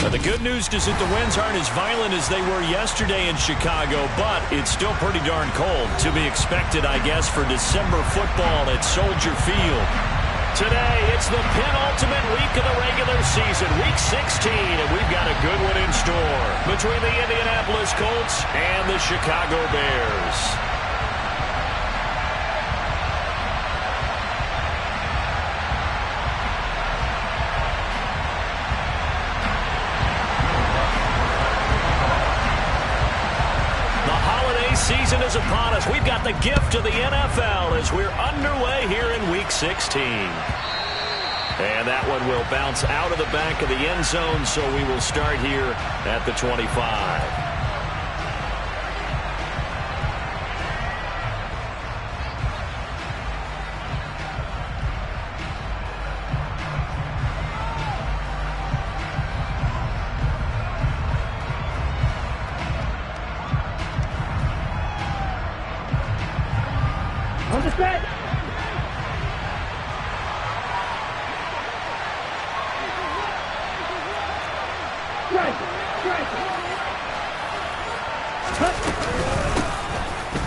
Now, the good news is that the winds aren't as violent as they were yesterday in Chicago, but it's still pretty darn cold. To be expected, I guess, for December football at Soldier Field. Today, it's the penultimate week of the regular season, Week 16, and we've got a good one in store between the Indianapolis Colts and the Chicago Bears. Season is upon us. We've got the gift of the NFL as we're underway here in Week 16. And that one will bounce out of the back of the end zone, so we will start here at the 25. On the set.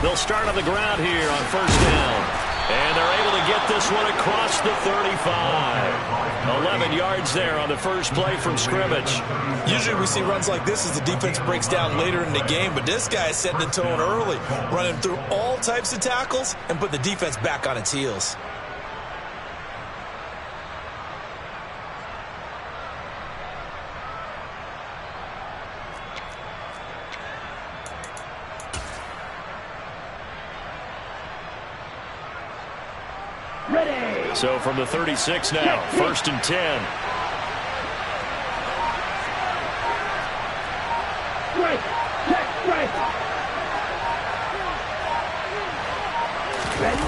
They'll start on the ground here on first down. And they're able to get this one across the 35. 11 yards there on the first play from scrimmage. Usually we see runs like this as the defense breaks down later in the game, but this guy is setting the tone early, running through all types of tackles and put the defense back on its heels. Ready. So from the 36 now, first and 10. Right. Check. Right. Ready.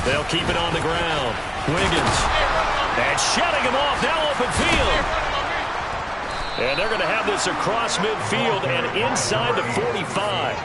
They'll keep it on the ground. Wiggins. And shutting him off. Now open field. And they're going to have this across midfield and inside the 45.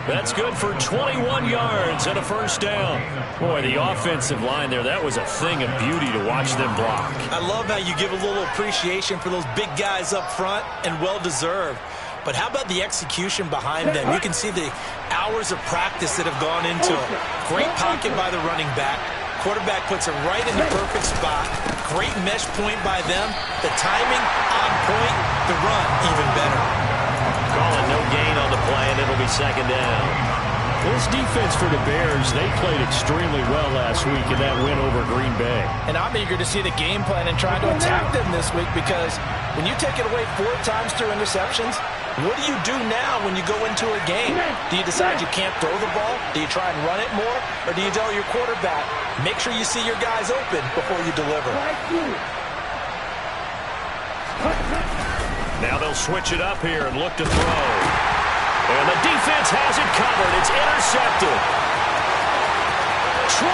That's good for 21 yards and a first down. Boy, the offensive line there, that was a thing of beauty to watch them block. I love how you give a little appreciation for those big guys up front, and well-deserved. But how about the execution behind them? You can see the hours of practice that have gone into it. Great pocket by the running back. Quarterback puts it right in the perfect spot. Great mesh point by them. The timing on point. The run even better. Calling no gain on the play, and it'll be second down. This defense for the Bears, they played extremely well last week in that win over Green Bay. And I'm eager to see the game plan and try to attack them this week, because when you take it away 4 times through interceptions, what do you do now when you go into a game? Do you decide you can't throw the ball? Do you try and run it more? Or do you tell your quarterback, make sure you see your guys open before you deliver? Now they'll switch it up here and look to throw. And the defense has it covered. It's intercepted. 20,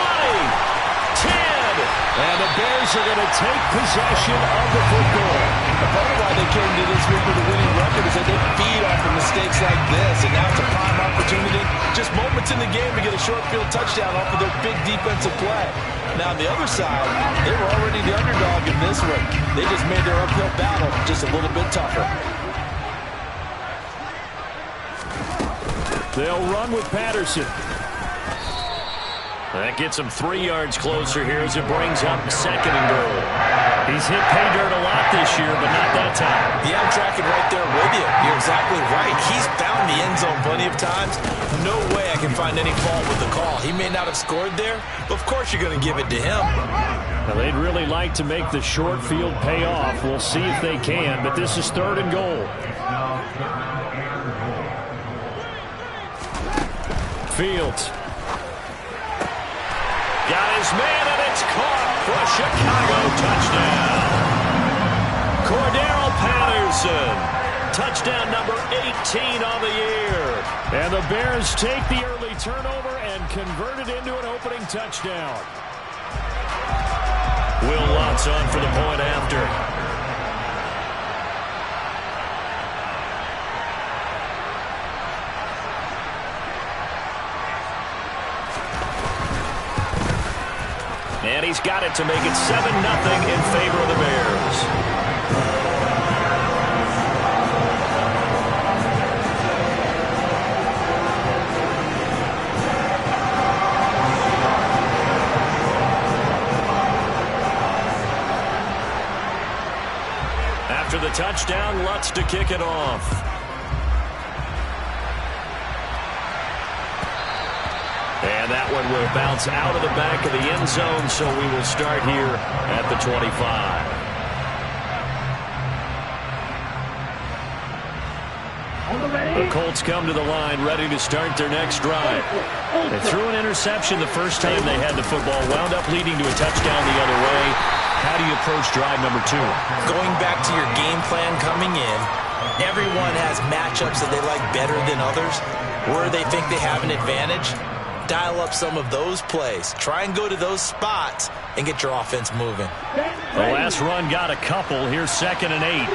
10. And the Bears are going to take possession of the football. A part of why they came to this week with a winning record is that they feed off of mistakes like this. And now it's a prime opportunity. Just moments in the game to get a short field touchdown off of their big defensive play. Now, on the other side, they were already the underdog in this one. They just made their uphill battle just a little bit tougher. They'll run with Patterson. That gets him 3 yards closer here as it brings up second and goal. He's hit pay dirt a lot this year, but not that time. Yeah, I'm tracking right there with you. You're exactly right. He's found the end zone plenty of times. No way I can find any fault with the call. He may not have scored there, but of course you're going to give it to him. Now, they'd really like to make the short field pay off. We'll see if they can, but this is third and goal. Fields. Got his man, and it's caught for a Chicago touchdown. Cordero Patterson. Touchdown number 18 on the year. And the Bears take the early turnover and convert it into an opening touchdown. Will Lutz on for the point after. And he's got it to make it 7-0 in favor of the Bears. touchdown, Lutz to kick it off. And that one will bounce out of the back of the end zone, so we will start here at the 25. The Colts come to the line, ready to start their next drive. They threw an interception the first time they had the football, wound up leading to a touchdown the other way. How do you approach drive number 2? Going back to your game plan coming in, everyone has matchups that they like better than others. Where they think they have an advantage, dial up some of those plays. Try and go to those spots and get your offense moving. The last run got a couple. Here's 2nd and 8.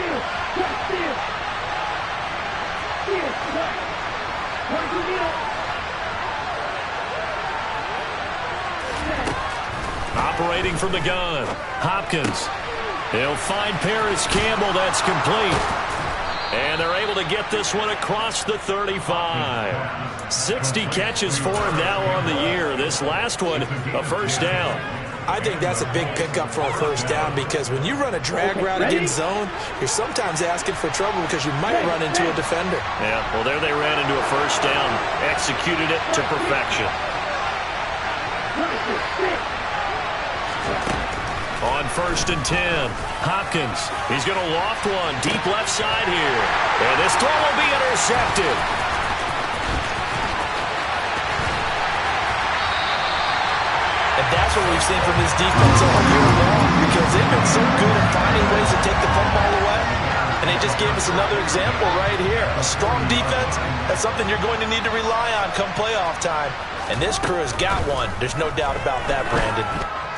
Operating from the gun, Hopkins. He'll find Paris Campbell. That's complete. And they're able to get this one across the 35. 60 catches for him now on the year. This last one, a first down. I think that's a big pickup for a first down because when you run a drag route against zone, you're sometimes asking for trouble because you might run into a defender. Yeah, well, there they ran into a first down. Executed it to perfection. On 1st and 10, Hopkins. He's going to loft one deep left side here. And this throw will be intercepted. And that's what we've seen from this defense all year long because they've been so good at finding ways to take the football away. And they just gave us another example right here. A strong defense, that's something you're going to need to rely on come playoff time. And this crew has got one. There's no doubt about that, Brandon.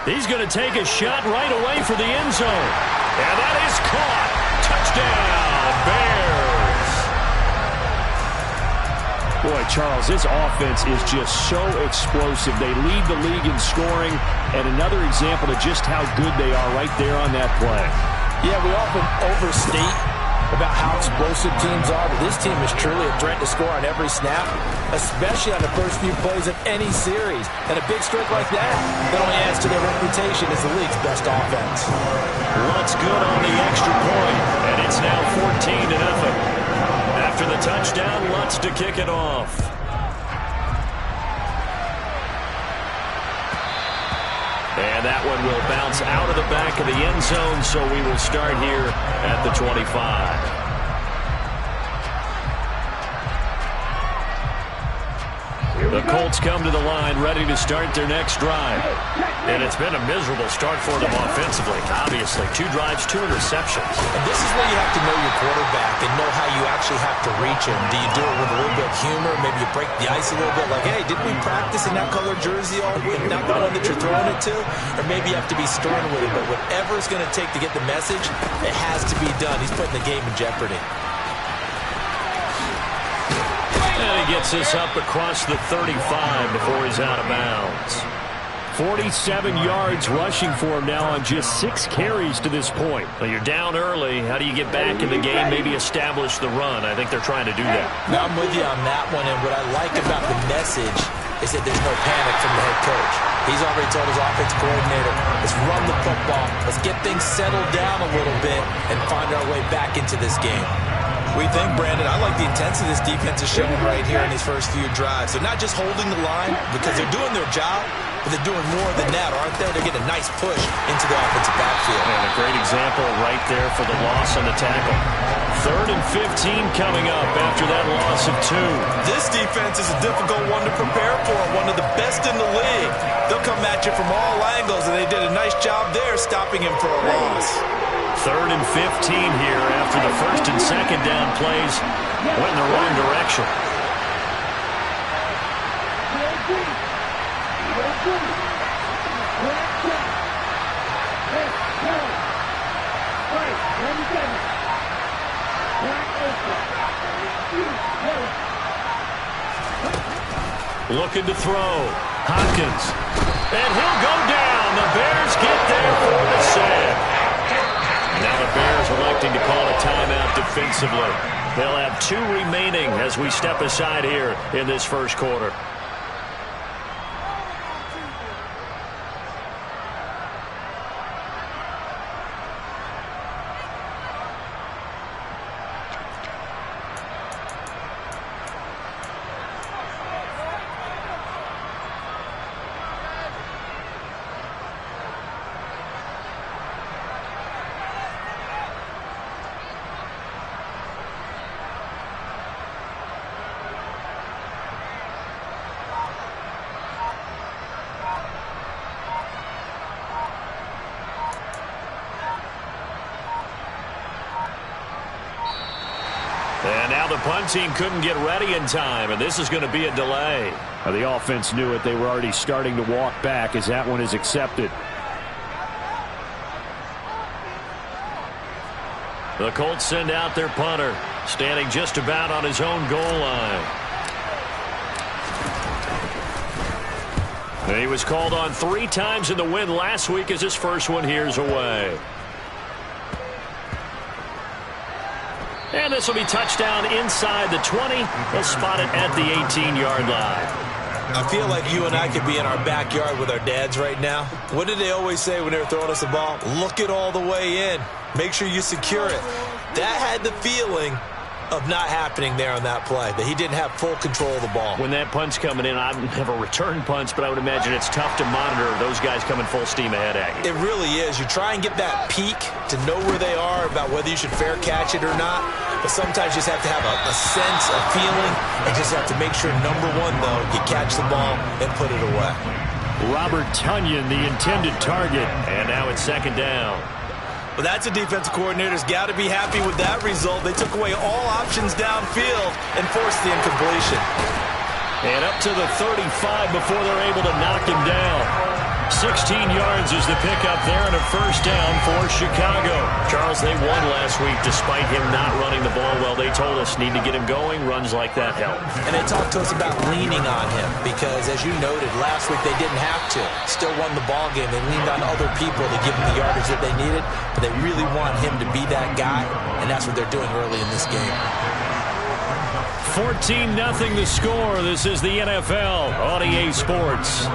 He's going to take a shot right away for the end zone. And that is caught. Touchdown, Bears. Boy, Charles, this offense is just so explosive. They lead the league in scoring, and another example of just how good they are right there on that play. Yeah, we often overstate about how explosive teams are, but this team is truly a threat to score on every snap, especially on the first few plays of any series. And a big streak like that only adds to their reputation as the league's best offense. Lutz good on the extra point, and it's now 14-0. After the touchdown, Lutz to kick it off. And that one will bounce out of the back of the end zone, so we will start here at the 25. The Colts come to the line, ready to start their next drive. And it's been a miserable start for them offensively, obviously. 2 drives, 2 interceptions. And this is where you have to know your quarterback and know how you actually have to reach him. Do you do it with a little bit of humor? Maybe you break the ice a little bit, like, hey, didn't we practice in that color jersey all week, not the one that you're throwing it to? Or maybe you have to be stern with it. But whatever it's going to take to get the message, it has to be done. He's putting the game in jeopardy. And he gets this up across the 35 before he's out of bounds. 47 yards rushing for him now on just 6 carries to this point. Well, you're down early. How do you get back in the game, maybe establish the run? I think they're trying to do that. Now, I'm with you on that one, and what I like about the message is that there's no panic from the head coach. He's already told his offense coordinator, let's run the football, let's get things settled down a little bit, and find our way back into this game. We think, Brandon, I like the intensity this defense is showing right here in these first few drives. They're not just holding the line because they're doing their job, but they're doing more than that, aren't they? They're getting a nice push into the offensive backfield. And a great example right there for the loss on the tackle. 3rd and 15 coming up after that loss of 2. This defense is a difficult one to prepare for, one of the best in the league. They'll come at you from all angles, and they did a nice job there stopping him for a loss. 3rd and 15 here after the 1st and 2nd down plays went in the wrong direction. Looking to throw. Hopkins. And he'll go down. The Bears get there for the sack. Now the Bears electing to call a timeout defensively. They'll have 2 remaining as we step aside here in this first quarter. punt team couldn't get ready in time, and this is going to be a delay. The offense knew it. They were already starting to walk back as that one is accepted. The Colts send out their punter, standing just about on his own goal line. And he was called on 3 times in the win last week as his first one here's away. And this will be touchdown inside the 20. They'll spot it at the 18-yard line. I feel like you and I could be in our backyard with our dads right now. What did they always say when they were throwing us the ball? Look it all the way in. Make sure you secure it. That had the feeling of not happening there on that play, that he didn't have full control of the ball. When that punt's coming in, I've never returned punts, but I would imagine it's tough to monitor those guys coming full steam ahead at you. It really is. You try and get that peek to know where they are, about whether you should fair catch it or not. But sometimes you just have to have a sense, a feeling, and just have to make sure, number one, though, you catch the ball and put it away. Robert Tonyan, the intended target. And now it's second down. Well, that's a defensive coordinator's got to be happy with that result. They took away all options downfield and forced the incompletion. And up to the 35 before they're able to knock him down. 16 yards is the pickup there and a first down for Chicago. Charles, they won last week despite him not running the ball well. They told us need to get him going. Runs like that help. And they talked to us about leaning on him because, as you noted, last week they didn't have to. Still won the ball game. They leaned on other people to give them the yardage that they needed, but they really want him to be that guy, and that's what they're doing early in this game. 14-0 the score. This is the NFL on EA Sports.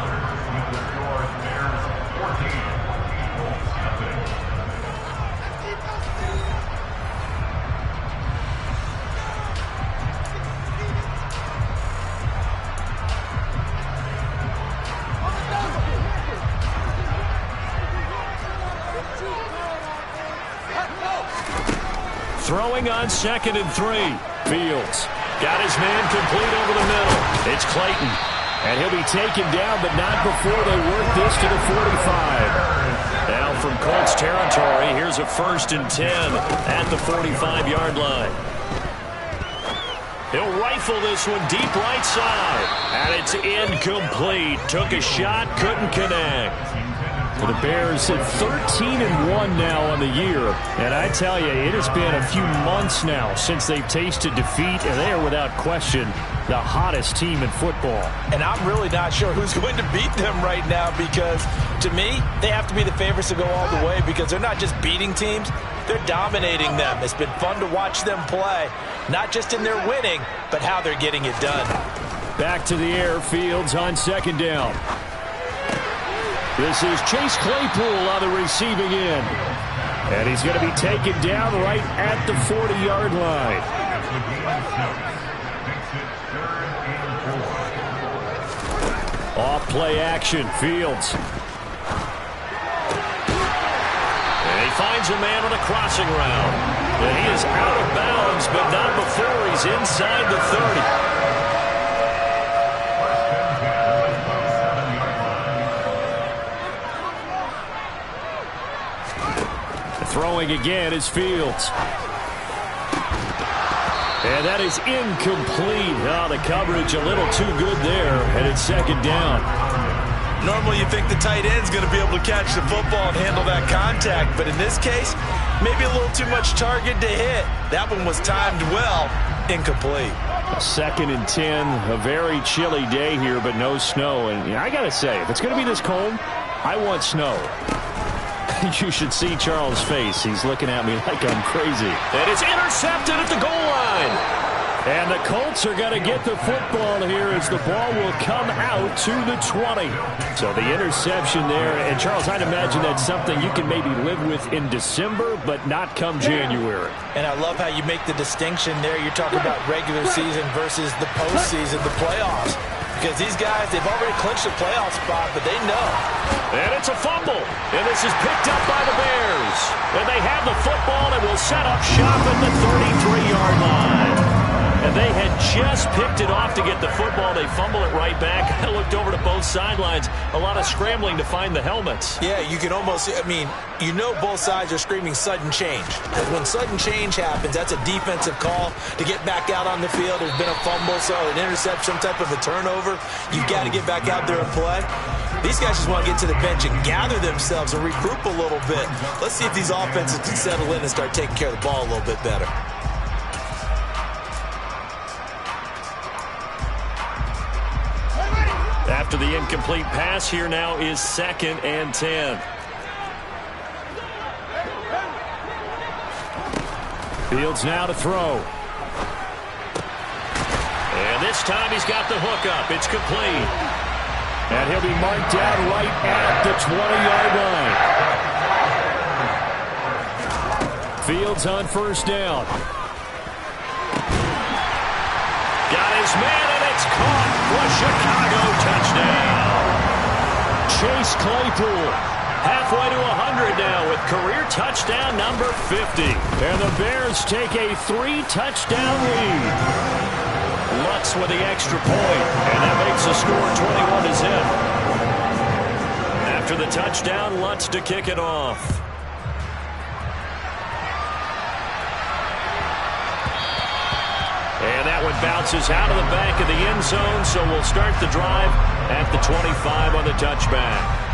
Throwing on 2nd and 3. Fields got his man complete over the middle. It's Clayton. And he'll be taken down, but not before they work this to the 45. Now from Colts territory, here's a 1st and 10 at the 45-yard line. He'll rifle this one deep right side. And it's incomplete. Took a shot, couldn't connect. The Bears at 13-1 now on the year. And I tell you, it has been a few months now since they've tasted defeat, and they are without question the hottest team in football. And I'm really not sure who's going to beat them right now because, to me, they have to be the favorites to go all the way because they're not just beating teams, they're dominating them. It's been fun to watch them play, not just in their winning, but how they're getting it done. Back to the air, Fields on 2nd down. This is Chase Claypool on the receiving end. And he's going to be taken down right at the 40-yard line. Off play action, Fields. And he finds a man on a crossing route. And he is out of bounds, but not before he's inside the 30. Throwing again is Fields. And that is incomplete. Oh, the coverage a little too good there. And it's 2nd down. Normally you think the tight end's going to be able to catch the football and handle that contact. But in this case, maybe a little too much target to hit. That one was timed well. Incomplete. 2nd and 10. A very chilly day here, but no snow. And I got to say, if it's going to be this cold, I want snow. You should see Charles' face. He's looking at me like I'm crazy. And it's intercepted at the goal line. And the Colts are going to get the football here as the ball will come out to the 20. So the interception there. And, Charles, I'd imagine that's something you can maybe live with in December, but not come January. And I love how you make the distinction there. You're talking about regular season versus the postseason, the playoffs. Because these guys, they've already clinched the playoff spot, but they know. And it's a fumble. And this is picked up by the Bears. And they have the football and will set up shop at the 33-yard line. And they had just picked it off to get the football. They fumble it right back. I looked over to both sidelines. A lot of scrambling to find the helmets. Yeah, you can almost, you know both sides are screaming sudden change. Because when sudden change happens, that's a defensive call to get back out on the field. There's been a fumble, so an interception, type of a turnover. You've got to get back out there and play. These guys just want to get to the bench and gather themselves and regroup a little bit. Let's see if these offenses can settle in and start taking care of the ball a little bit better. After the incomplete pass, here now is 2nd and 10. Fields now to throw. And this time he's got the hook up. It's complete. And he'll be marked down right at the 20-yard line. Fields on first down. Got his man, and it's caught for a Chicago touchdown. Chase Claypool Halfway to 100 now with career touchdown number 50. And the Bears take a 3-touchdown lead. Lutz with the extra point, and that makes the score 21-0. After the touchdown, Lutz to kick it off. And that one bounces out of the back of the end zone, so we'll start the drive at the 25 on the touchback.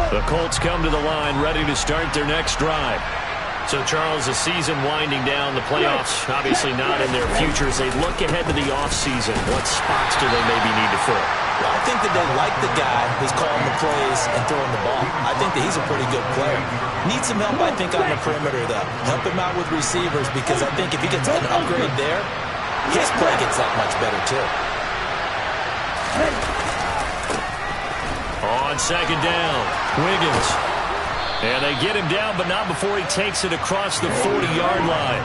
The Colts come to the line, ready to start their next drive. So, Charles, the season winding down, the playoffs obviously not in their futures. They look ahead to the offseason. What spots do they maybe need to fill? Well, I think that they like the guy who's calling the plays and throwing the ball. I think that he's a pretty good player. Needs some help, I think, on the perimeter, though. Help him out with receivers, because I think if he gets an upgrade there, his play gets that much better, too. On second down, Wiggins. And they get him down, but not before he takes it across the 40-yard line.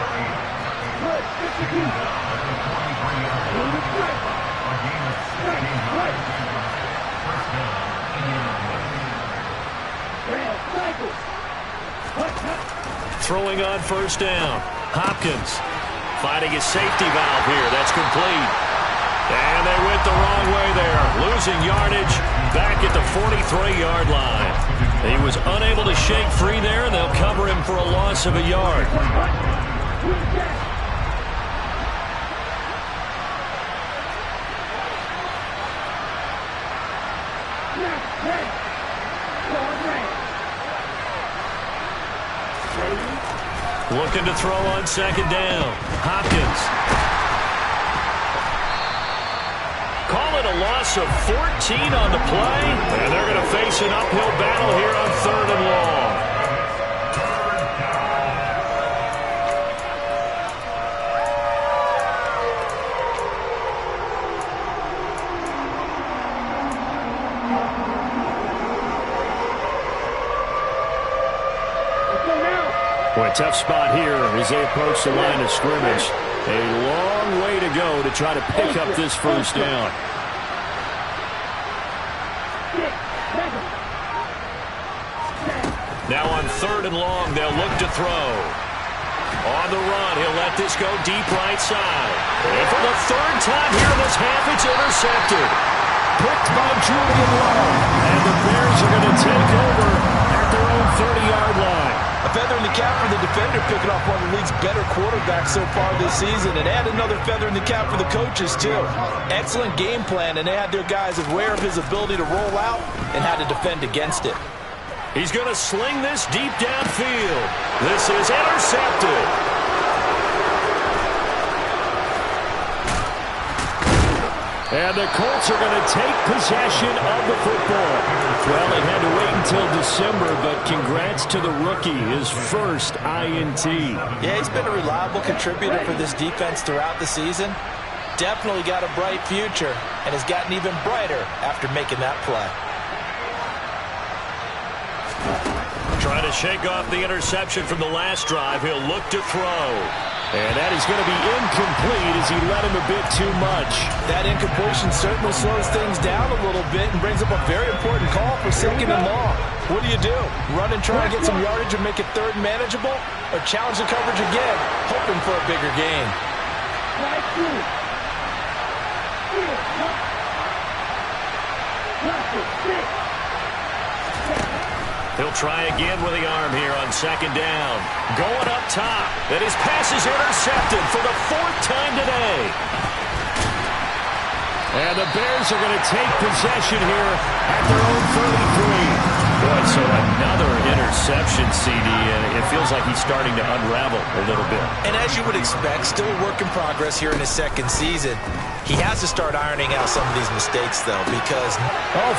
Throwing on first down. Hopkins finding his safety valve here. That's complete. And they went the wrong way there. Losing yardage back at the 43-yard line. He was unable to shake free there, and they'll cover him for a loss of a yard. Looking to throw on second down. Hopkins. Call it a loss of 14 on the play, and they're going to face an uphill battle here on 3rd and long. Boy, tough spot here as they approach the line of scrimmage. A long way to go to try to pick up this first down. Now on 3rd and long, they'll look to throw. On the run, he'll let this go deep right side. And for the 3rd time here in this half, it's intercepted. Picked by Julian Love. And the Bears are going to take over at their own 30-yard line. A feather in the cap for the defender, picking off one of the league's better quarterbacks so far this season, and add another feather in the cap for the coaches, too. Excellent game plan, and they had their guys aware of his ability to roll out and how to defend against it. He's going to sling this deep downfield. This is intercepted. And the Colts are going to take possession of the football. Well, they had to wait until December, but congrats to the rookie, his first INT. Yeah, he's been a reliable contributor for this defense throughout the season. Definitely got a bright future, and has gotten even brighter after making that play. Trying to shake off the interception from the last drive. He'll look to throw. And that is going to be incomplete as he led him a bit too much. That incompletion certainly slows things down a little bit and brings up a very important call for 2nd and long. What do? Run and try and get some yardage and make it 3rd and manageable? Or challenge the coverage again, hoping for a bigger gain? He'll try again with the arm here on 2nd down. Going up top. And his pass is intercepted for the 4th time today. And the Bears are going to take possession here at their own 33. Boy, so another interception, CD, and it feels like he's starting to unravel a little bit. And as you would expect, still a work in progress here in his 2nd season. He has to start ironing out some of these mistakes, though, because...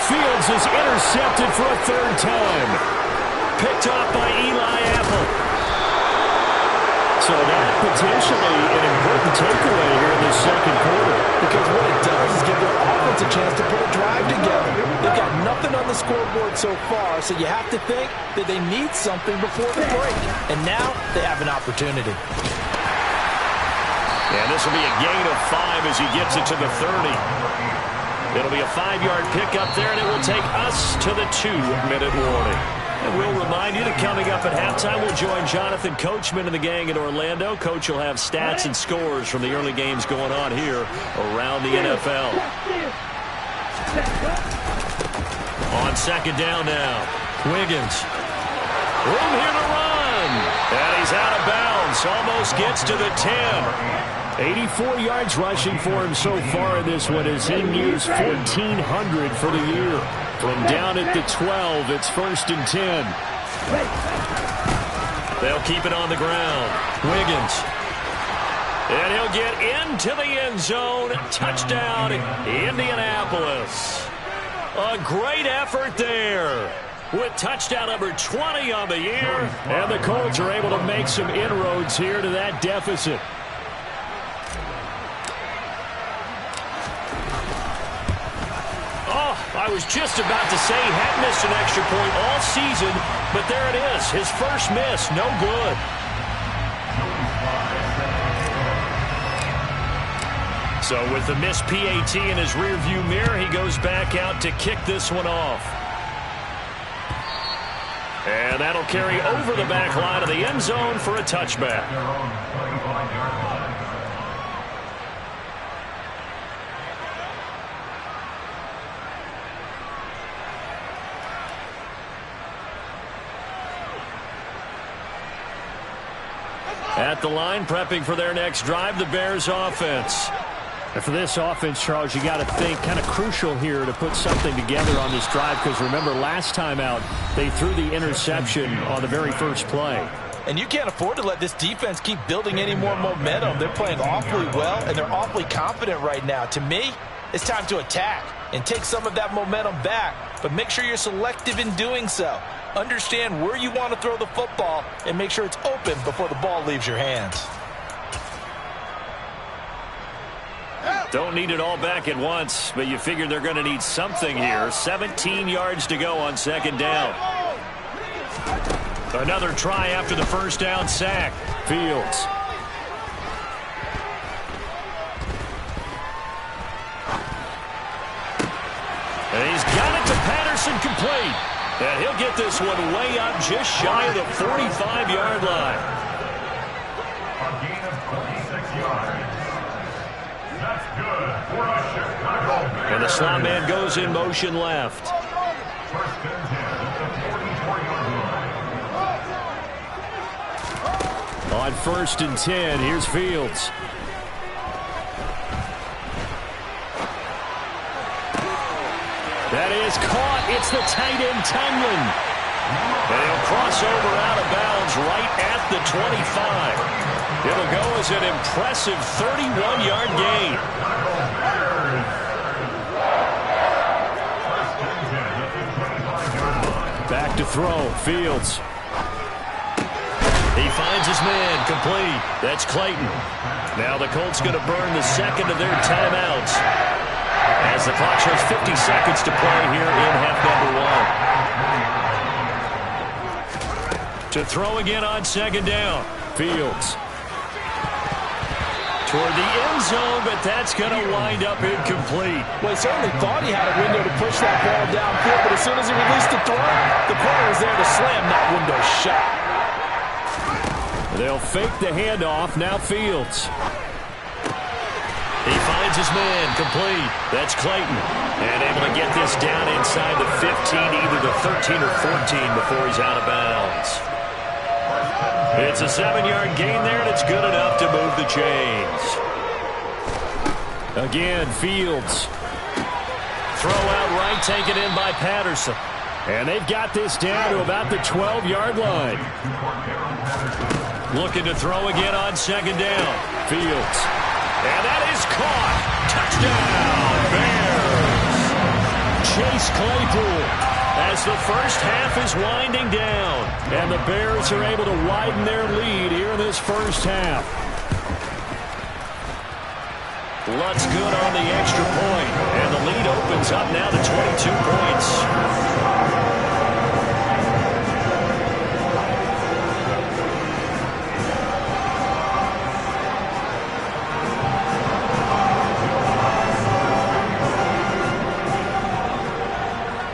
Fields is intercepted for a 3rd time. Picked off by Eli Apple. So that potentially an important takeaway here in the 2nd quarter. Because what it does is give their offense a chance to put a drive together. They've got nothing on the scoreboard so far, so you have to think that they need something before the break. And now they have an opportunity. And this will be a gain of 5 as he gets it to the 30. It'll be a 5-yard pickup there, and it will take us to the 2-minute warning. And we'll remind you that coming up at halftime, we'll join Jonathan Coachman and the gang in Orlando. Coach will have stats and scores from the early games going on here around the NFL. On 2nd down now, Wiggins. Room here to run. And he's out of bounds. Almost gets to the 10. 84 yards rushing for him so far in this one as he nears 1,400 for the year. From down at the 12, it's 1st and 10. They'll keep it on the ground. Wiggins. And he'll get into the end zone. Touchdown, Indianapolis. A great effort there with touchdown number 20 on the year. And the Colts are able to make some inroads here to that deficit. I was just about to say he had missed an extra point all season, but there it is. His first miss, no good. So with the missed PAT in his rearview mirror, he goes back out to kick this one off. And that'll carry over the back line of the end zone for a touchback. At the line, prepping for their next drive, the Bears offense. And for this offense, Charles, you got to think kind of crucial here to put something together on this drive because remember last time out, they threw the interception on the very first play. And you can't afford to let this defense keep building any more momentum. They're playing awfully well, and they're awfully confident right now. To me, it's time to attack and take some of that momentum back, but make sure you're selective in doing so. Understand where you want to throw the football and make sure it's open before the ball leaves your hands. Don't need it all back at once, but you figure they're going to need something here. 17 yards to go on 2nd down. Another try after the first down sack. Fields. And he's got it to Patterson, complete. And he'll get this one way up just shy of the 45-yard line. A gain of 26 yards. That's good for a Chicago Bears. And the slot man goes in motion left. First and 10 at the 44-yard line. On 1st and 10, here's Fields. That is caught. It's the tight end, Tunyon. And he'll cross over out of bounds right at the 25. It'll go as an impressive 31-yard gain. Back to throw. Fields. He finds his man, complete. That's Clayton. Now the Colts going to burn the second of their timeouts as the clock shows 50 seconds to play here in half number 1. To throw again on 2nd down. Fields. toward the end zone, but that's going to wind up incomplete. Well, he certainly thought he had a window to push that ball downfield, but as soon as he released the throw, the corner was there to slam that window shut. They'll fake the handoff. Now Fields. He finds his man, complete. That's Clayton. And able to get this down inside the 15, either the 13 or 14 before he's out of bounds. It's a 7-yard gain there, and it's good enough to move the chains. Again, Fields. Throw out right, taken in by Patterson. And they've got this down to about the 12-yard line. Looking to throw again on second down. Fields. And that is caught. Touchdown, Bears. Chase Claypool. As the first half is winding down. And the Bears are able to widen their lead here in this first half. Lutz good on the extra point. And the lead opens up now to 22 points.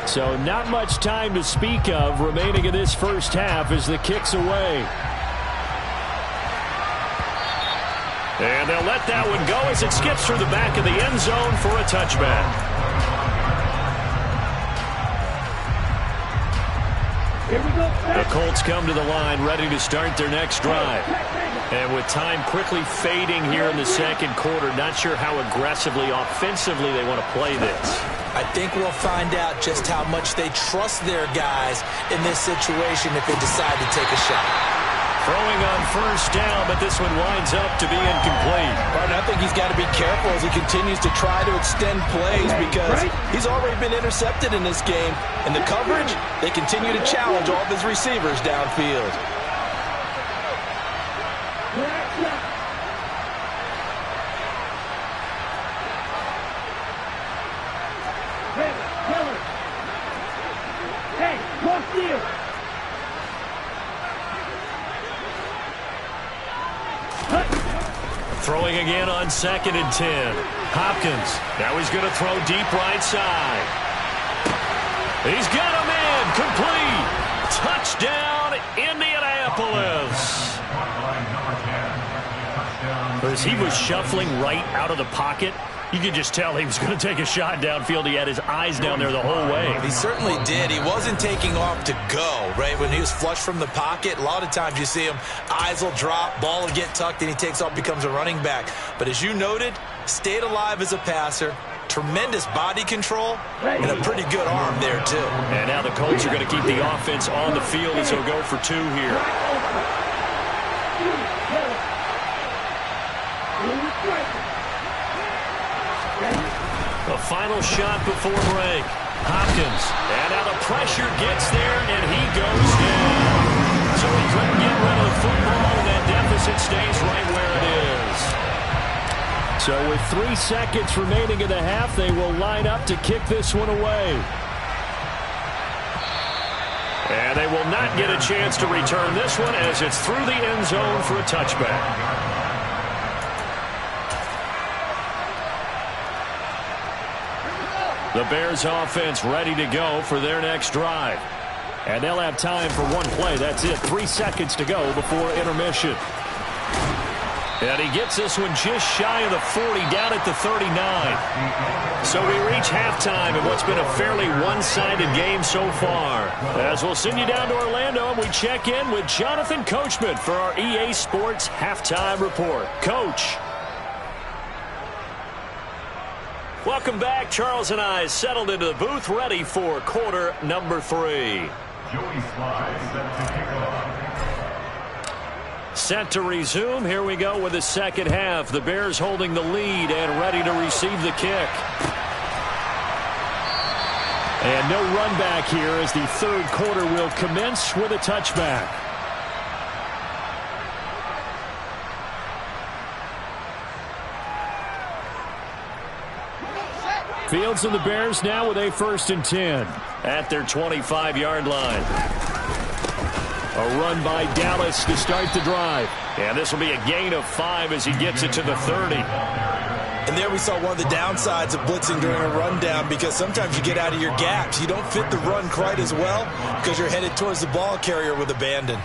So not much time to speak of remaining in this first half as the kick's away. And they'll let that one go as it skips through the back of the end zone for a touchback. Here we go. The Colts come to the line ready to start their next drive. And with time quickly fading here in the second quarter, not sure how aggressively, offensively they want to play this. I think we'll find out just how much they trust their guys in this situation if they decide to take a shot. Throwing on first down, but this one winds up to be incomplete. But I think he's got to be careful as he continues to try to extend plays because he's already been intercepted in this game. And the coverage, they continue to challenge all of his receivers downfield. Hey, cross field. Throwing again on 2nd and 10. Hopkins. Now he's going to throw deep right side. He's got a man. Complete. Touchdown, Indianapolis. As he was shuffling right out of the pocket, you could just tell he was going to take a shot downfield. He had his eyes down there the whole way. He certainly did. He wasn't taking off to go, right? When he was flush from the pocket, a lot of times you see him, eyes will drop, ball will get tucked, and he takes off, becomes a running back. But as you noted, stayed alive as a passer, tremendous body control, and a pretty good arm there, too. And now the Colts are going to keep the offense on the field as they'll go for 2 here. The final shot before break. Hopkins. And now the pressure gets there, and he goes down. So he couldn't get rid of the football, and that deficit stays right where it is. So with 3 seconds remaining in the half, they will line up to kick this one away. And they will not get a chance to return this one as it's through the end zone for a touchback. The Bears offense ready to go for their next drive. And they'll have time for one play. That's it. 3 seconds to go before intermission. And he gets this one just shy of the 40, down at the 39. So we reach halftime in what's been a fairly one-sided game so far. As we'll send you down to Orlando, and we check in with Jonathan Coachman for our EA Sports Halftime Report. Coach. Welcome back. Charles and I settled into the booth, ready for quarter number 3. Joey Sly set to kick off. Set to resume. Here we go with the second half. The Bears holding the lead and ready to receive the kick. And no run back here as the third quarter will commence with a touchback. Fields and the Bears now with a 1st and 10. At their 25-yard line. A run by Dallas to start the drive. And this will be a gain of 5 as he gets it to the 30. And there we saw one of the downsides of blitzing during a rundown, because sometimes you get out of your gaps. You don't fit the run quite as well because you're headed towards the ball carrier with abandon.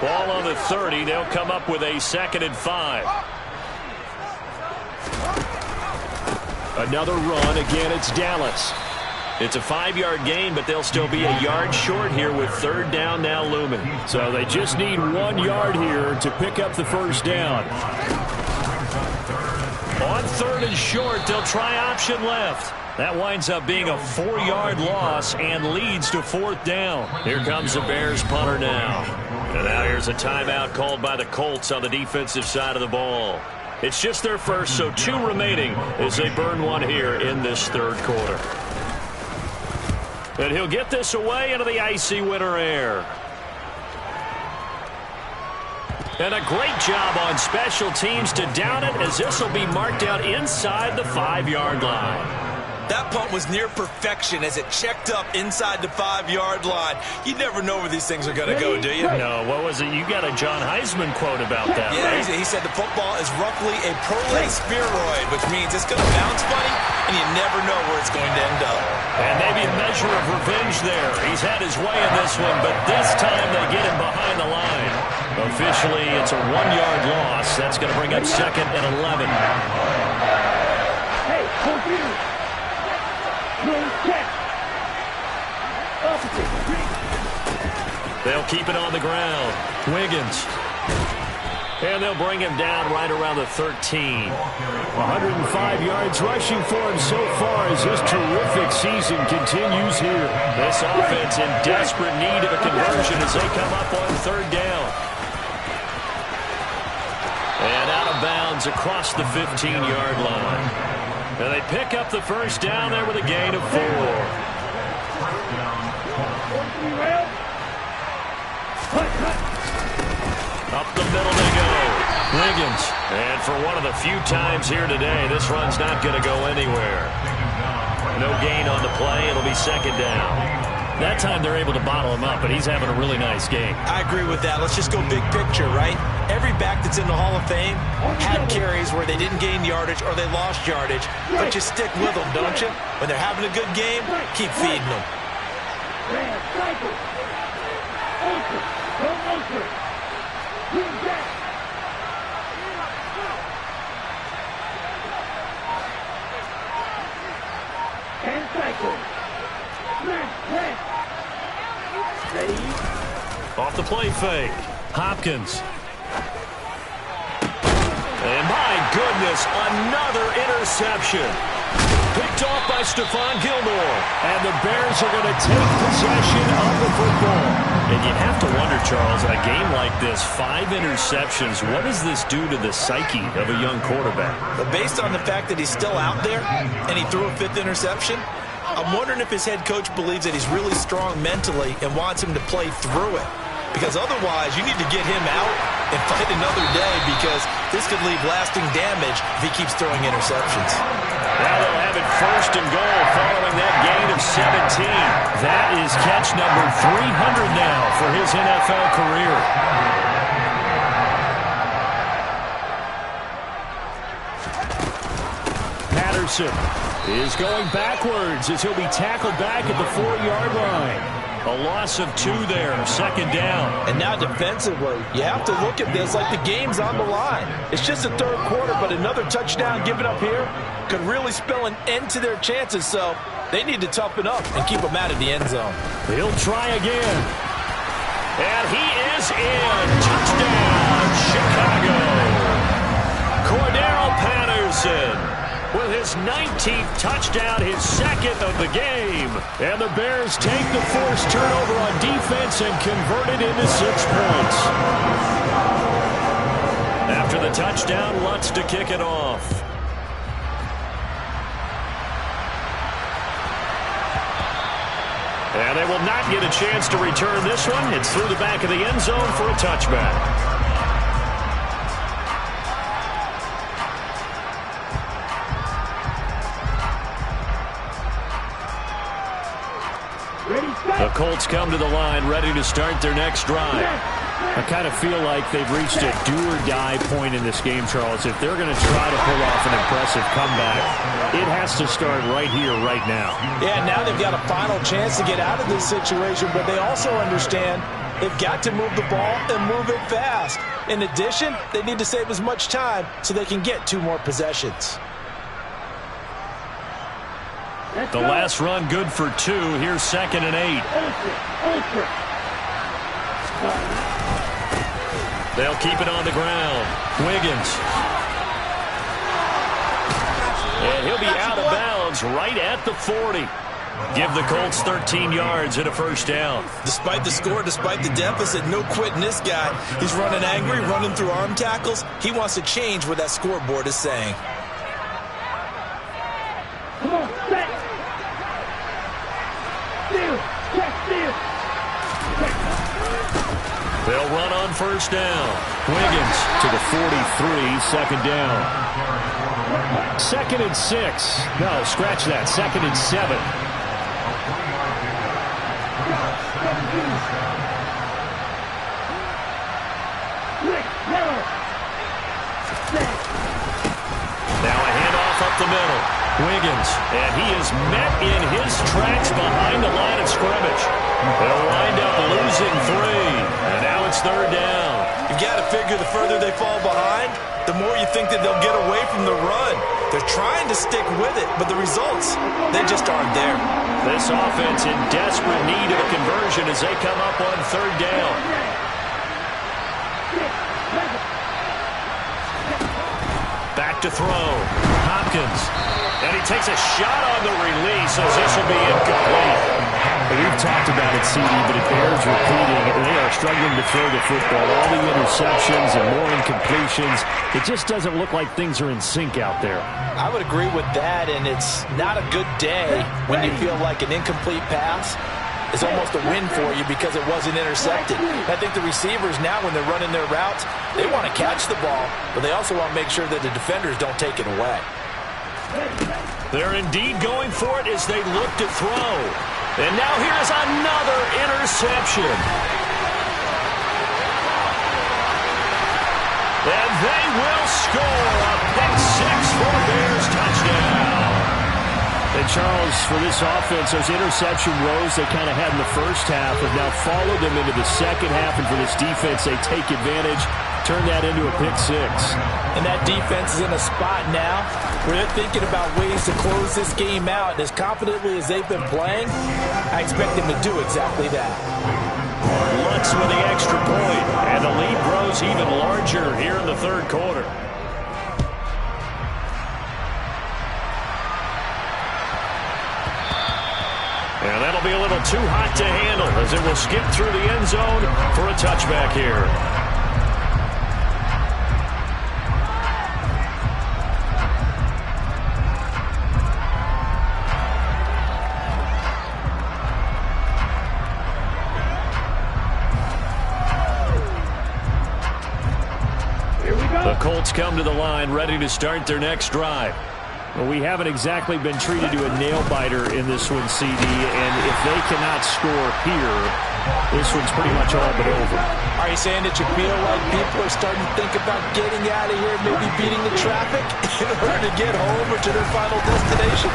Ball on the 30. They'll come up with a 2nd and 5. Another run. Again, it's Dallas. It's a 5-yard gain, but they'll still be a yard short here with 3rd down now looming. So they just need 1 yard here to pick up the first down. On 3rd and short, they'll try option left. That winds up being a 4-yard loss and leads to 4th down. Here comes the Bears punter now. And now here's a timeout called by the Colts on the defensive side of the ball. It's just their first, so 2 remaining as they burn one here in this 3rd quarter. And he'll get this away into the icy winter air. And a great job on special teams to down it, as this will be marked out inside the 5-yard line. That punt was near perfection as it checked up inside the 5-yard line. You never know where these things are going to go, do you? No, what was it? You got a John Heisman quote about that, yeah, right? He said the football is roughly a prolate spheroid, which means it's going to bounce funny, and you never know where it's going to end up. And maybe a measure of revenge there. He's had his way in this one, but this time they get him behind the line. Officially, it's a 1-yard loss. That's going to bring up 2nd and 11. Hey, computer. They'll keep it on the ground. Wiggins. And they'll bring him down right around the 13. 105 yards rushing for him so far as this terrific season continues here. This offense in desperate need of a conversion as they come up on 3rd down. And out of bounds across the 15-yard line. And they pick up the first down there with a gain of 4. Up the middle they go. Wiggins. And for one of the few times here today, this run's not going to go anywhere. No gain on the play. It'll be 2nd down. That time they're able to bottle him up, but he's having a really nice game. I agree with that. Let's just go big picture, right? Every back that's in the Hall of Fame had carries where they didn't gain yardage or they lost yardage, but you stick with them, don't you? When they're having a good game, keep feeding them. Off the play fake. Hopkins. And my goodness, another interception. Picked off by Stephon Gilmore. And the Bears are going to take possession of the football. And you have to wonder, Charles, a game like this, 5 interceptions, what does this do to the psyche of a young quarterback? But based on the fact that he's still out there and he threw a 5th interception, I'm wondering if his head coach believes that he's really strong mentally and wants him to play through it. Because otherwise, you need to get him out and fight another day, because this could leave lasting damage if he keeps throwing interceptions. Now they'll have it 1st and goal following that gain of 17. That is catch number 300 now for his NFL career. Patterson is going backwards as he'll be tackled back at the 4-yard line. A loss of 2 there, 2nd down. And now defensively, you have to look at this like the game's on the line. It's just the 3rd quarter, but another touchdown given up here could really spell an end to their chances, so they need to toughen up and keep them out of the end zone. He'll try again. And he is in. Touchdown, Chicago. Cordero Patterson with his 19th touchdown, his 2nd of the game. And the Bears take the forced turnover on defense and convert it into 6 points. After the touchdown, Lutz to kick it off. And they will not get a chance to return this one. It's through the back of the end zone for a touchback. The The Colts come to the line, ready to start their next drive. I kind of feel like they've reached a do-or-die point in this game, Charles. If they're going to try to pull off an impressive comeback, it has to start right here, right now. Yeah, now they've got a final chance to get out of this situation, but they also understand they've got to move the ball and move it fast. In addition, they need to save as much time so they can get 2 more possessions. The last run good for 2. Here's 2nd and 8. They'll keep it on the ground. Wiggins. And he'll be out of bounds right at the 40. Give the Colts 13 yards and a first down. Despite the score, despite the deficit, no quitting this guy. He's running angry, running through arm tackles. He wants to change what that scoreboard is saying. Come on, set. Steal. Check, steal. They'll run on first down. Wiggins To the 43, 2nd down. 2nd and 6. No, scratch that. 2nd and 7. Now a handoff up the middle. Wiggins, and he is met in his tracks behind the line of scrimmage. They'll wind up losing 3, and now it's 3rd down. You've got to figure the further they fall behind, the more you think that they'll get away from the run. They're trying to stick with it, but the results, they just aren't there. This offense in desperate need of a conversion as they come up on 3rd down. Back to throw. Hopkins. And he takes a shot on the release as this will be incomplete. We've talked about it, CD, but it bears repeating. They are struggling to throw the football. All the interceptions and more incompletions. It just doesn't look like things are in sync out there. I would agree with that, and it's not a good day when you feel like an incomplete pass is almost a win for you because it wasn't intercepted. I think the receivers now, when they're running their routes, they want to catch the ball, but they also want to make sure that the defenders don't take it away. They're indeed going for it as they look to throw. And now here's another interception. And they will score a pick 6 for Bears touchdown. And Charles, for this offense, those interception woes they kind of had in the first half have now followed them into the second half. And for this defense, they take advantage, turn that into a pick 6. And that defense is in a spot now where they're thinking about ways to close this game out. And as confidently as they've been playing, I expect them to do exactly that. Lutz with the extra point, and the lead grows even larger here in the 3rd quarter. And that'll be a little too hot to handle as it will skip through the end zone for a touchback here. The Colts come to the line, ready to start their next drive. Well, we haven't exactly been treated to a nail-biter in this one, CD, and if they cannot score here, this one's pretty much all but over. Are you saying that you feel like people are starting to think about getting out of here, maybe beating the traffic in order to get home or to their final destination?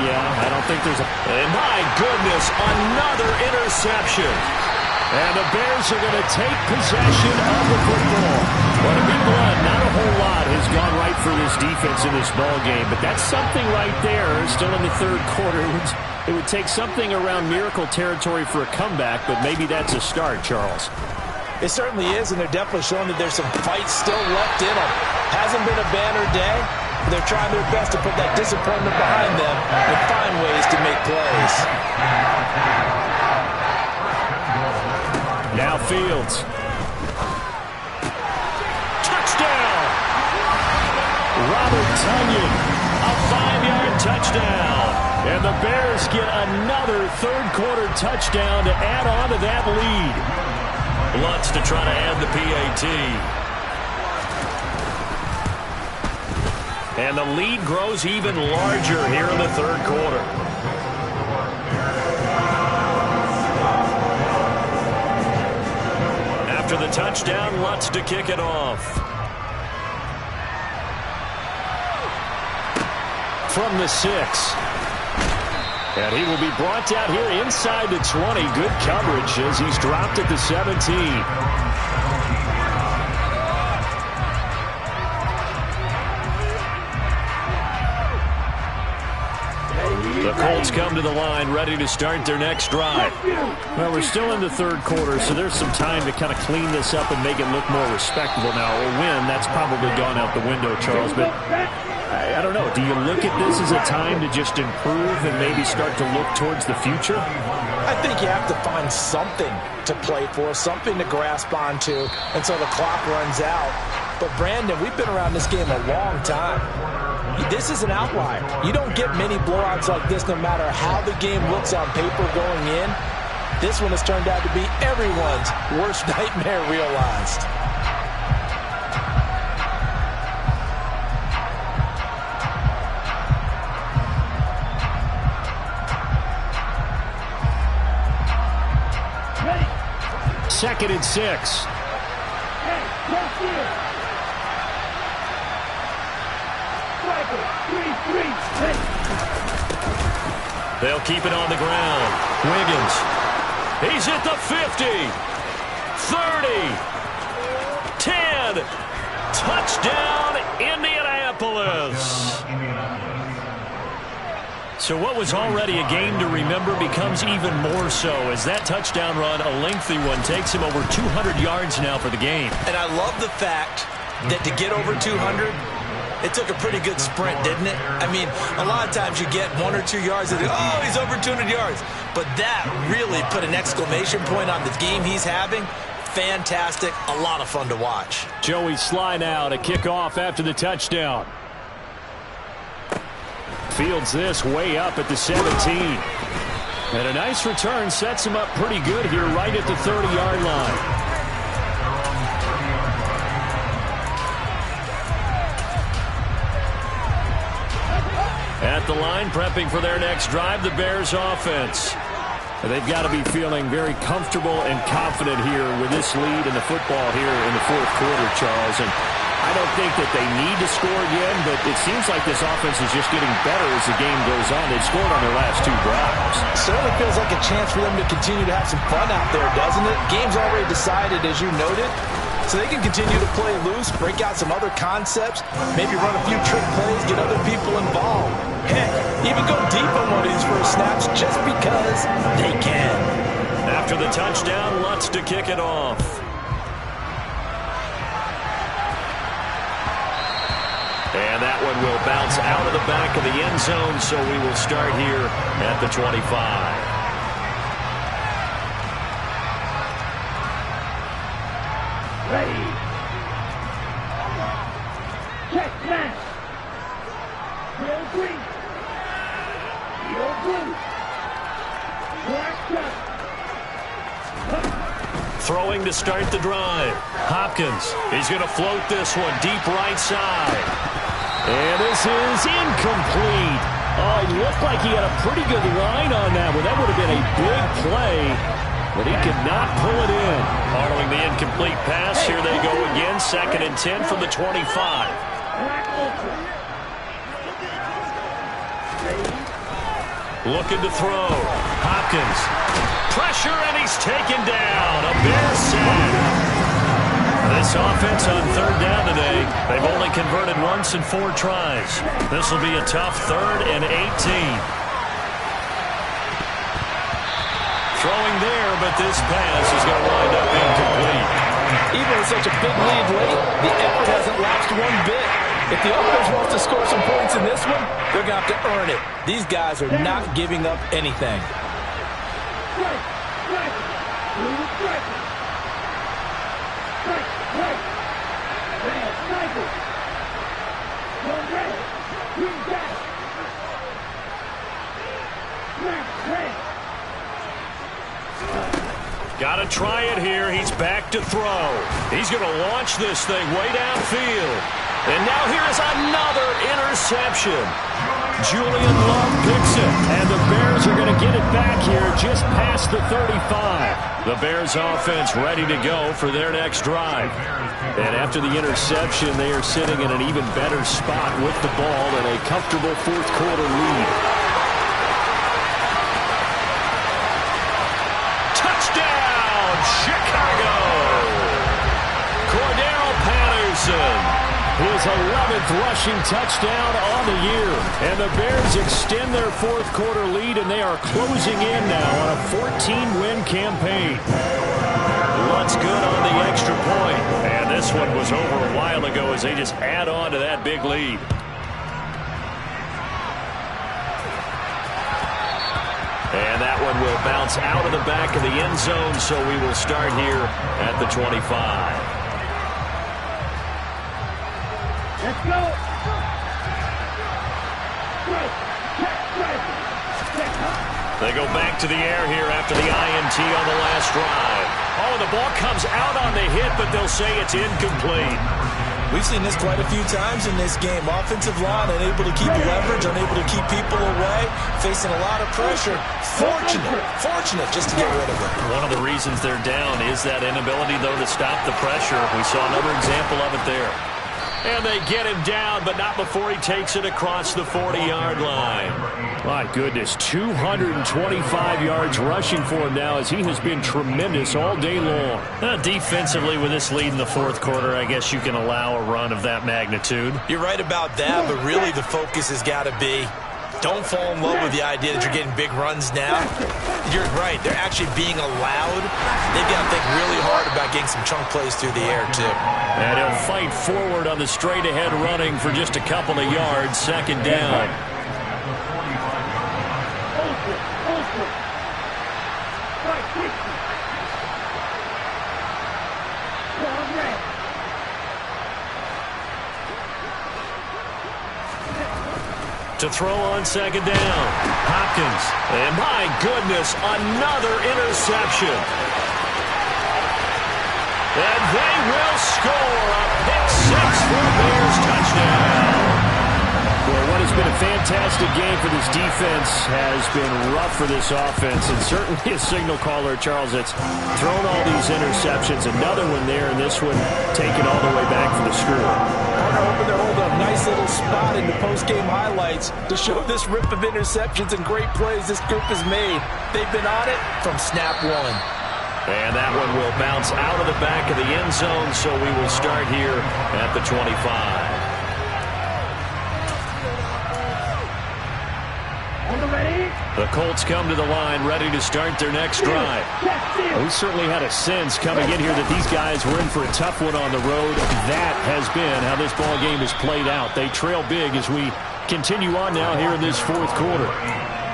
Yeah, I don't think there's a... And my goodness, another interception. And the Bears are going to take possession of the football. Well, to be blunt, not a whole lot has gone right for this defense in this ball game, but that's something right there. Still in the 3rd quarter. It would take something around miracle territory for a comeback, but maybe that's a start, Charles. It certainly is, and they're definitely showing that there's some fight still left in them. Hasn't been a banner day, but they're trying their best to put that disappointment behind them and find ways to make plays. Now Fields. Touchdown! Robert Tonyan, a 5-yard touchdown. And the Bears get another 3rd quarter touchdown to add on to that lead. Lutz to try to add the PAT. And the lead grows even larger here in the 3rd quarter. After the touchdown, Lutz to kick it off. From the 6. And he will be brought down here inside the 20. Good coverage as he's dropped at the 17. The Colts come to the line, ready to start their next drive. Well, we're still in the third quarter, so there's some time to kind of clean this up and make it look more respectable now. A win, that's probably gone out the window, Charles, but I don't know. Do you look at this as a time to just improve and maybe start to look towards the future? I think you have to find something to play for, something to grasp onto until the clock runs out. But, Brandon, we've been around this game a long time. This is an outlier. You don't get many blowouts like this no matter how the game looks on paper going in. This one has turned out to be everyone's worst nightmare realized. Second and 6. They'll keep it on the ground. Wiggins. He's at the 50. 30. 10. Touchdown, Indianapolis. So what was already a game to remember becomes even more so as that touchdown run, a lengthy one, takes him over 200 yards now for the game. And I love the fact that to get over 200, it took a pretty good sprint, didn't it? I mean, a lot of times you get 1 or 2 yards and oh, he's over 200 yards. But that really put an exclamation point on the game he's having. Fantastic. A lot of fun to watch. Joey Sly now to kick off after the touchdown. Fields this way up at the 17. And a nice return sets him up pretty good here right at the 30-yard line. At the line, prepping for their next drive, the Bears offense. They've got to be feeling very comfortable and confident here with this lead in the football here in the fourth quarter, Charles. And I don't think that they need to score again, but it seems like this offense is just getting better as the game goes on. They've scored on their last 2 drives. Certainly feels like a chance for them to continue to have some fun out there, doesn't it? Game's already decided, as you noted. So they can continue to play loose, break out some other concepts, maybe run a few trick plays, get other people involved. Heck, even go deep on one of these first snaps just because they can. After the touchdown, Lutz to kick it off. And that one will bounce out of the back of the end zone, so we will start here at the 25. Ready. Check smash. Real green. Real blue. Black shot. Throwing to start the drive. Hopkins. He's going to float this one deep right side. And this is incomplete. Oh, it looked like he had a pretty good line on that one. That would have been a big play, but he could not pull it in. Following the incomplete pass, here they go again. 2nd and 10 from the 25. Looking to throw. Hopkins. Pressure, and he's taken down. A Bear sack. This offense on 3rd down today, they've only converted once in 4 tries. This will be a tough 3rd and 18. Throwing there, but this pass is going to wind up incomplete. Even with such a big lead late, the effort hasn't lapsed one bit. If the offense wants to score some points in this one, they're going to have to earn it. These guys are not giving up anything. Got to try it here. He's back to throw. He's going to launch this thing way downfield. And now here's another interception. Julian Love picks it. And the Bears are going to get it back here just past the 35. The Bears offense ready to go for their next drive. And after the interception, they are sitting in an even better spot with the ball and a comfortable fourth quarter lead. Touchdown, Chicago! Cordero Patterson, his 11th rushing touchdown on the year. And the Bears extend their fourth quarter lead, and they are closing in now on a 14-win campaign. Looks good on the extra point. And this one was over a while ago as they just add on to that big lead. And that one will bounce out of the back of the end zone, so we will start here at the 25. Let's go. They go back to the air here after the INT on the last drive. Oh, the ball comes out on the hit, but they'll say it's incomplete. We've seen this quite a few times in this game. Offensive line unable to keep leverage, unable to keep people away, facing a lot of pressure. Fortunate just to get rid of it. One of the reasons they're down is that inability, though, to stop the pressure. We saw another example of it there. And they get him down, but not before he takes it across the 40-yard line. My goodness, 225 yards rushing for him now as he has been tremendous all day long. Defensively, with this lead in the fourth quarter, I guess you can allow a run of that magnitude. You're right about that, but really the focus has got to be don't fall in love with the idea that you're getting big runs now. You're right. They're actually being allowed. They've got to think really hard about getting some chunk plays through the air, too. And he'll fight forward on the straight-ahead running for just a couple of yards. Second down. To throw on second down. Hopkins. And my goodness, another interception. And they will score a pick-six for a Bears touchdown. Well, what has been a fantastic game for this defense has been rough for this offense, and certainly a signal caller, Charles, that's thrown all these interceptions. Another one there, and this one taken all the way back for the screw. Partner hoping to hold a nice little spot in the post-game highlights to show this rip of interceptions and great plays this group has made. They've been on it from snap one. And that one will bounce out of the back of the end zone, so we will start here at the 25. The Colts come to the line ready to start their next drive. We certainly had a sense coming in here that these guys were in for a tough one on the road. That has been how this ball game has played out. They trail big as we continue on now here in this fourth quarter.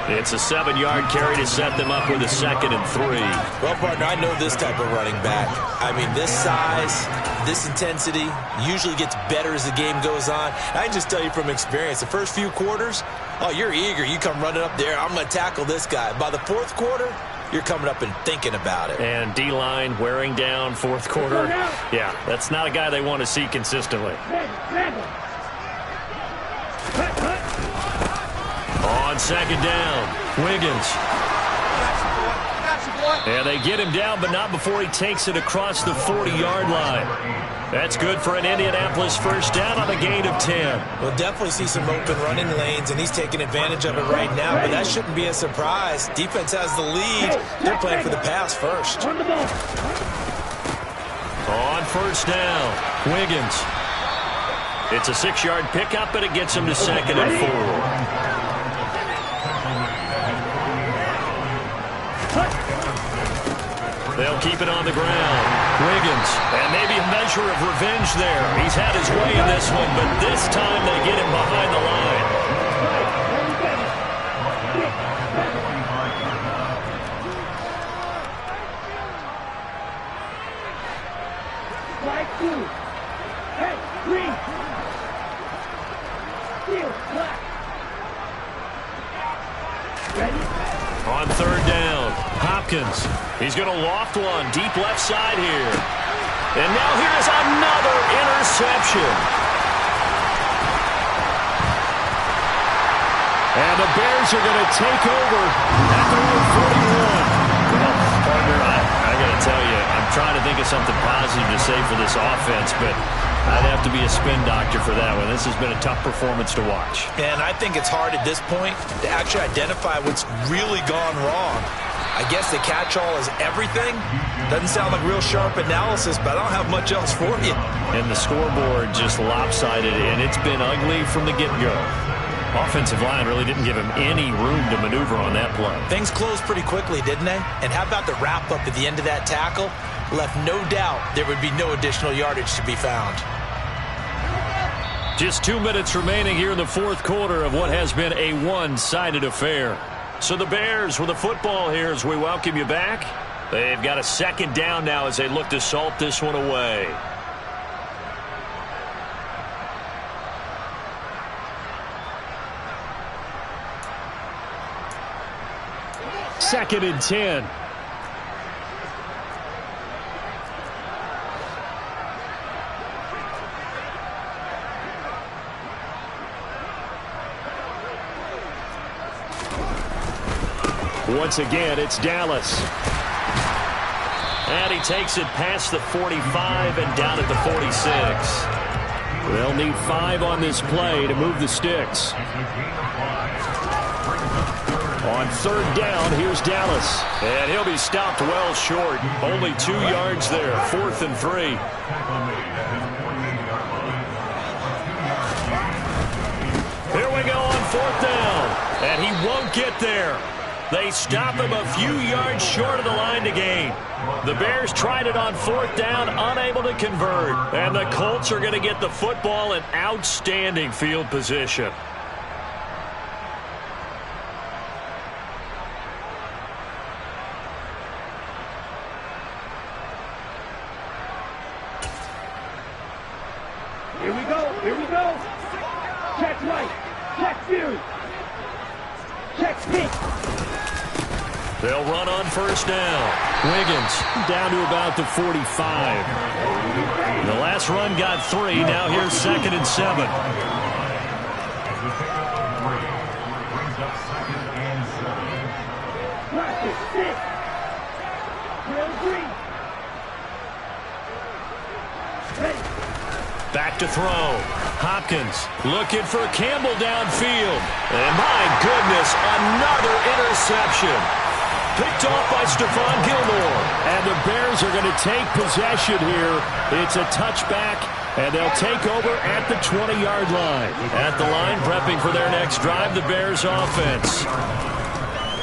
It's a 7-yard carry to set them up with a 2nd and 3. Well, partner, I know this type of running back. I mean, this size, this intensity usually gets better as the game goes on. I can just tell you from experience, the first few quarters, oh, you're eager. You come running up there, I'm going to tackle this guy. By the fourth quarter, you're coming up and thinking about it. And D-line wearing down fourth quarter. Yeah, that's not a guy they want to see consistently. On second down, Wiggins. And they get him down, but not before he takes it across the 40-yard line. That's good for an Indianapolis first down on a gain of 10. We'll definitely see some open running lanes, and he's taking advantage of it right now, but that shouldn't be a surprise. Defense has the lead. They're playing for the pass first. On first down, Wiggins. It's a 6-yard pickup, but it gets him to 2nd and 4. They'll keep it on the ground. Wiggins, and maybe a measure of revenge there. He's had his way in this one, but this time they get him behind the line. Strike 2. Hey, green. Steal, black. Ready? On third down, Hopkins. He's going to loft one deep left side here. And now here's another interception. And the Bears are going to take over at the 41. Well, partner, I got to trying to think of something positive to say for this offense, but I'd have to be a spin doctor for that one. This has been a tough performance to watch. And I think it's hard at this point to actually identify what's really gone wrong. I guess the catch-all is everything. Doesn't sound like real sharp analysis, but I don't have much else for you. And the scoreboard just lopsided, and it's been ugly from the get-go. Offensive line really didn't give him any room to maneuver on that play. Things closed pretty quickly, didn't they? And how about the wrap-up at the end of that tackle? Left no doubt there would be no additional yardage to be found. Just 2 minutes remaining here in the fourth quarter of what has been a one-sided affair. So the Bears with the football here as we welcome you back. They've got a second down now as they look to salt this one away. Second and 10. Once again, it's Dallas. And he takes it past the 45 and down at the 46. They'll need 5 on this play to move the sticks. On third down, here's Dallas. And he'll be stopped well short. Only 2 yards there. 4th and 3. Here we go on 4th down. And he won't get there. They stop him a few yards short of the line to gain. The Bears tried it on 4th down, unable to convert. And the Colts are going to get the football in outstanding field position. Here we go. Here we go. Check right. Check fury. Check pink. They'll run on first down. Wiggins Down to about the 45. The last run got 3. Now here's 2nd and 7. Practice 6. Drill 3. Ready. Back to throw. Hopkins looking for Campbell downfield. And my goodness, another interception. Picked off by Stephon Gilmore. And the Bears are going to take possession here. It's a touchback, and they'll take over at the 20-yard line. At the line, prepping for their next drive, the Bears offense.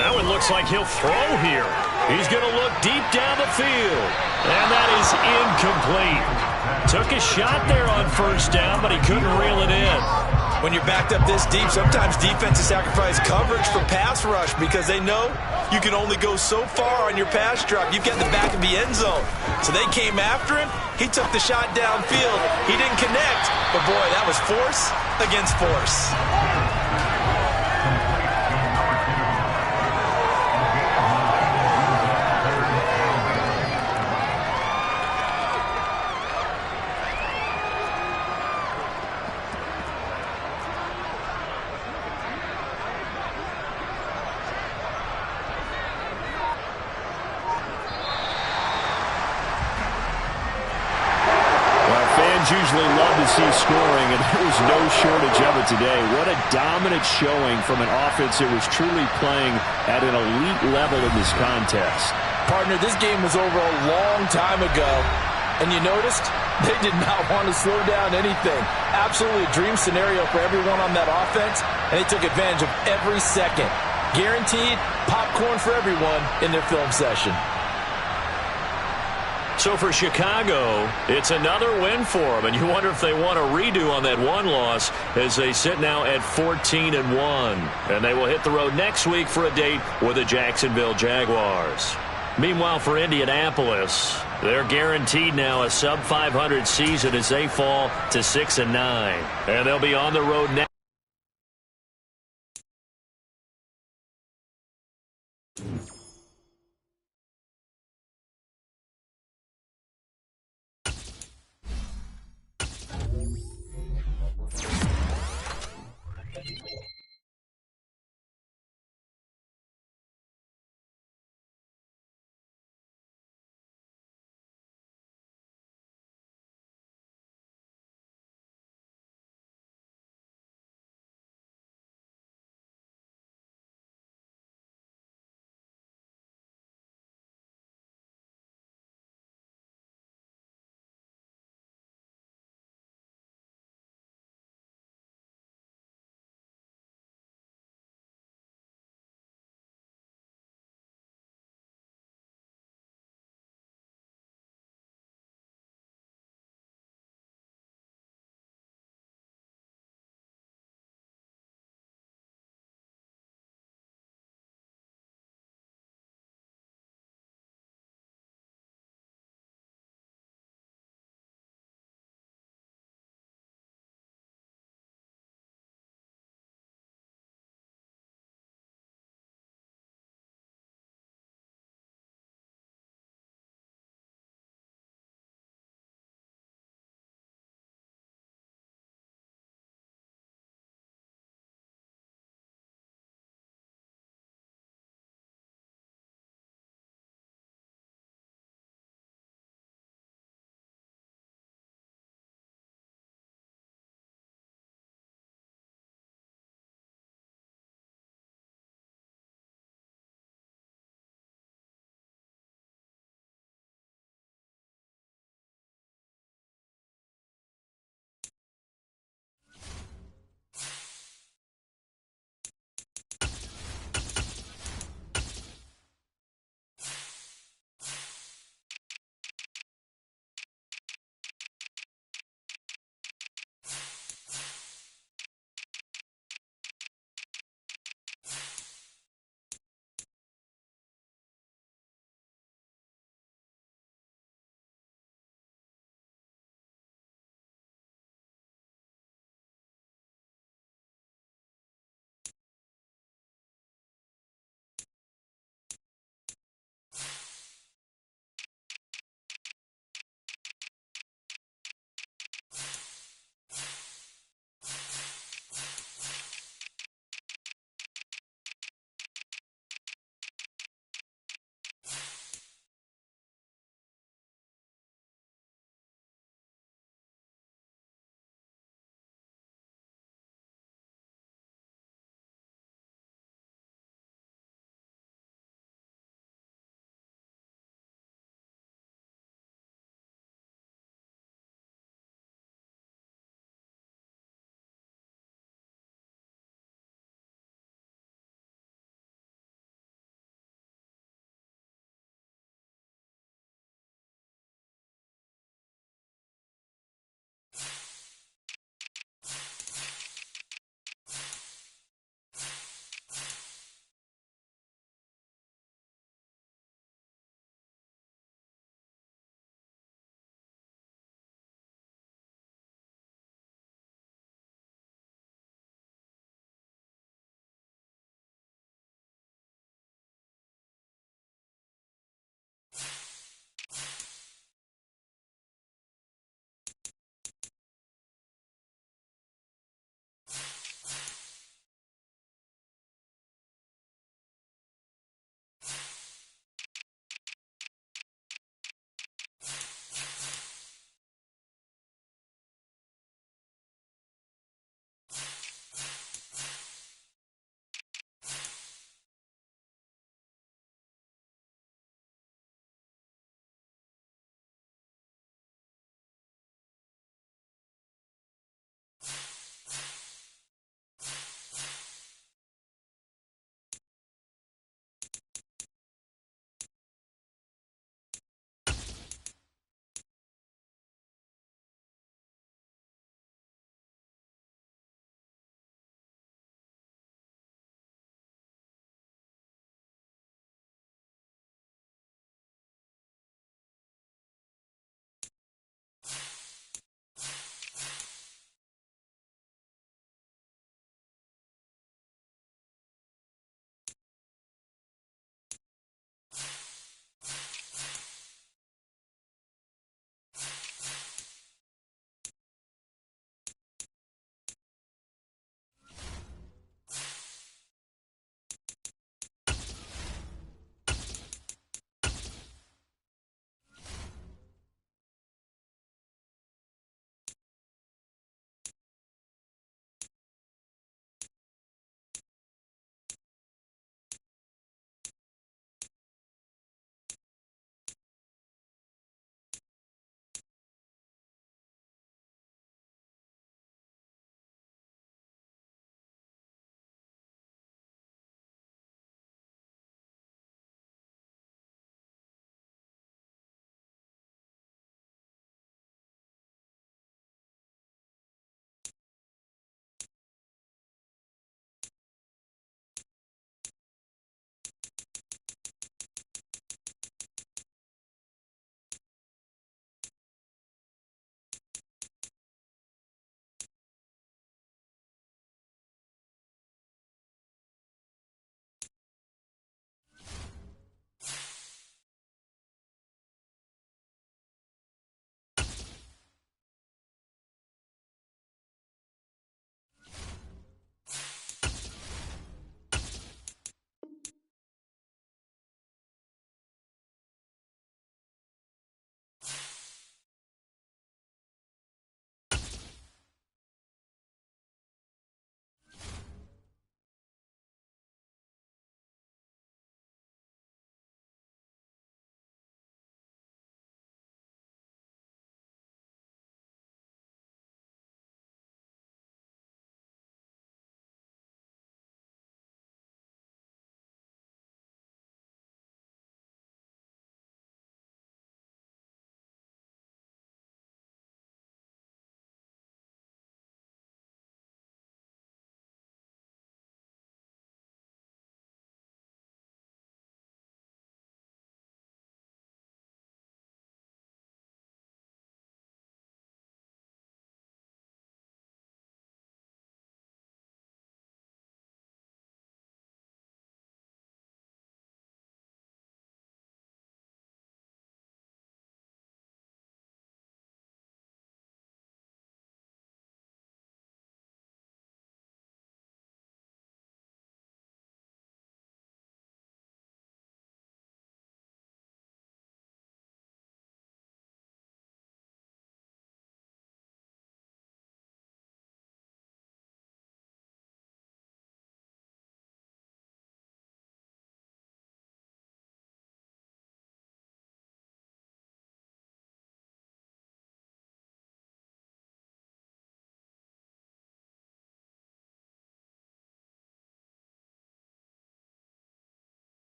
That one looks like he'll throw here. He's going to look deep down the field. And that is incomplete. Took a shot there on first down, but he couldn't reel it in. When you're backed up this deep, sometimes defenses sacrifice coverage for pass rush because they know you can only go so far on your pass drop. You've got the back of the end zone. So they came after him. He took the shot downfield. He didn't connect. But, boy, that was force against force. Usually love to see scoring, and there was no shortage of it today. What a dominant showing from an offense that was truly playing at an elite level in this contest. Partner, this game was over a long time ago, and you noticed they did not want to slow down anything. Absolutely a dream scenario for everyone on that offense, and they took advantage of every second. Guaranteed popcorn for everyone in their film session. So for Chicago, it's another win for them, and you wonder if they want a redo on that one loss as they sit now at 14-1. And they will hit the road next week for a date with the Jacksonville Jaguars. Meanwhile, for Indianapolis, they're guaranteed now a sub-500 season as they fall to 6-9. And they'll be on the road next.